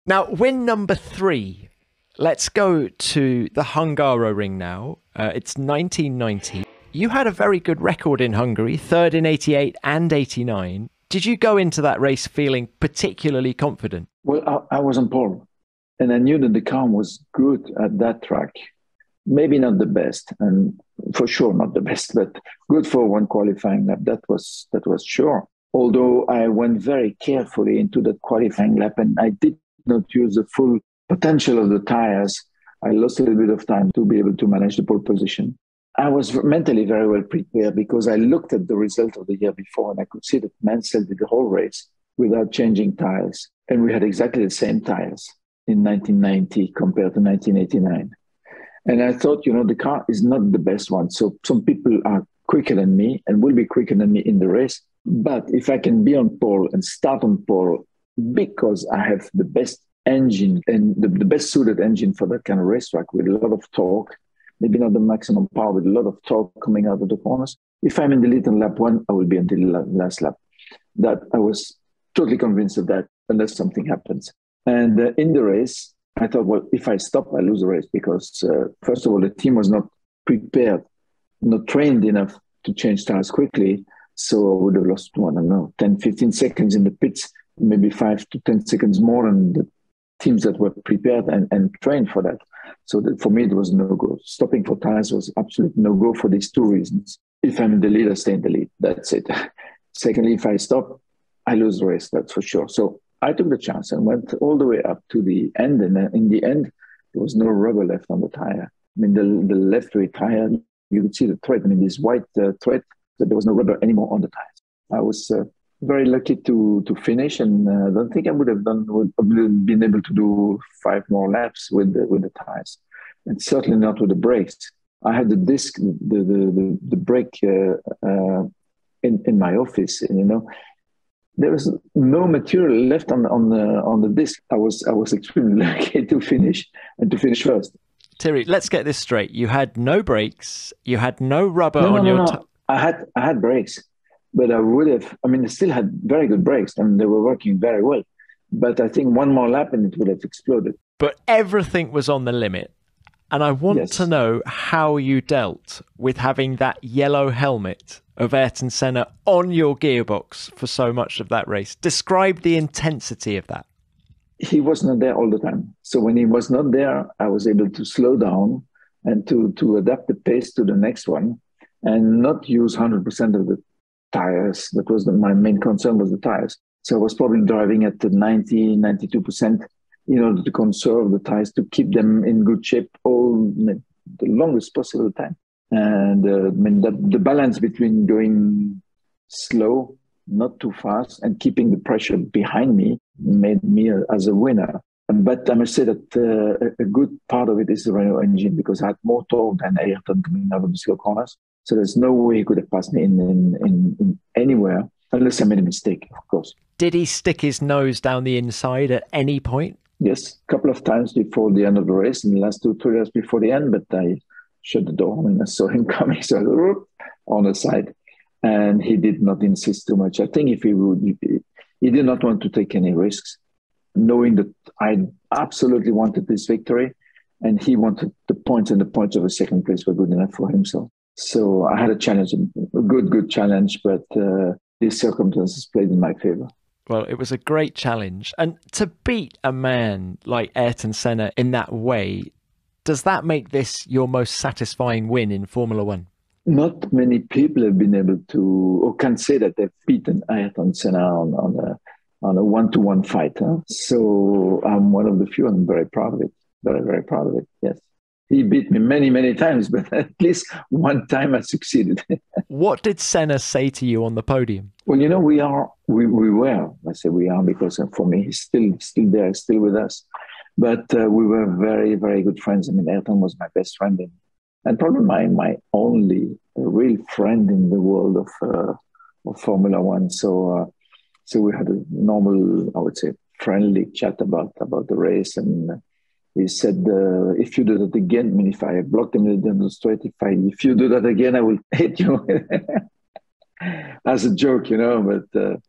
Now, win number 3. Let's go to the Hungaroring now. It's 1990. You had a very good record in Hungary, third in 88 and 89. Did you go into that race feeling particularly confident? Well, I was on pole, and I knew that the car was good at that track. Maybe not the best, and for sure not the best, but good for one qualifying lap. That was sure. Although I went very carefully into that qualifying lap, and I did not use the full potential of the tires. I lost a little bit of time to be able to manage the pole position. I was mentally very well prepared because I looked at the result of the year before and I could see that Mansell did the whole race without changing tires. And we had exactly the same tires in 1990 compared to 1989. And I thought, the car is not the best one. So some people are quicker than me and will be quicker than me in the race. But if I can be on pole and start on pole because I have the best engine and the best suited engine for that kind of racetrack with a lot of torque, maybe not the maximum power, with a lot of torque coming out of the corners. If I'm in the lead on lap 1, I will be until the last lap. That I was totally convinced of that, unless something happens. And in the race, I thought, well, if I stop, I lose the race because, first of all, the team was not prepared, not trained enough to change tires quickly. So I would have lost, 10, 15 seconds in the pits, maybe 5 to 10 seconds more than the teams that were prepared and trained for that. So for me, it was no go. Stopping for tires was absolutely no go for these two reasons. If I'm in the lead, I stay in the lead. That's it. Secondly, if I stop, I lose the race, that's for sure. So I took the chance and went all the way up to the end. And in the end, there was no rubber left on the tire. I mean, the left rear tire, you could see the thread. I mean, this white thread, that there was no rubber anymore on the tires. I was very lucky to finish, and I don't think I would have been able to do 5 more laps with the tires, and certainly not with the brakes. I had the disc, the brake in my office, and there was no material left on the disc. I was extremely lucky to finish first. Thierry, let's get this straight. You had no brakes. You had no rubber on your. No. I had brakes. But I still had very good brakes. I mean, they were working very well. But I think one more lap and it would have exploded. But everything was on the limit. And I want to know how you dealt with having that yellow helmet of Ayrton Senna on your gearbox for so much of that race. Describe the intensity of that. He was not there all the time. So when he was not there, I was able to slow down and to adapt the pace to the next one and not use 100% of the tires. That was my main concern, was the tires. So I was probably driving at the 90, 92% in order to conserve the tires, to keep them in good shape all the longest possible time. And the balance between going slow, not too fast, and keeping the pressure behind me made me as a winner. But I must say that a good part of it is the Renault engine, because I had more torque than Ayrton coming out of the slow corners. So there's no way he could have passed me in anywhere, unless I made a mistake, of course. Did he stick his nose down the inside at any point? Yes, a couple of times before the end of the race, in the last 2-3 years before the end, but I shut the door and I saw him coming, so on the side. And he did not insist too much. I think if he did not want to take any risks, knowing that I absolutely wanted this victory, and he wanted the points, and the points of a second place were good enough for him. So I had a challenge, a good challenge, but these circumstances played in my favor. Well, it was a great challenge. And to beat a man like Ayrton Senna in that way, does that make this your most satisfying win in Formula One? Not many people have been able to, or can say that they've beaten Ayrton Senna on a one-to-one fight. So I'm one of the few, and I'm very proud of it. Very, very proud of it, yes. He beat me many, many times, but at least one time I succeeded. What did Senna say to you on the podium? Well, we were, I say we are because for me, he's still there, still with us. But we were very, very good friends. I mean, Ayrton was my best friend and probably my only real friend in the world of Formula One. So we had a normal, I would say, friendly chat about the race. And he said, if you do that again, I mean, if I block him in the straight, if you do that again, I will hit you. As a joke, but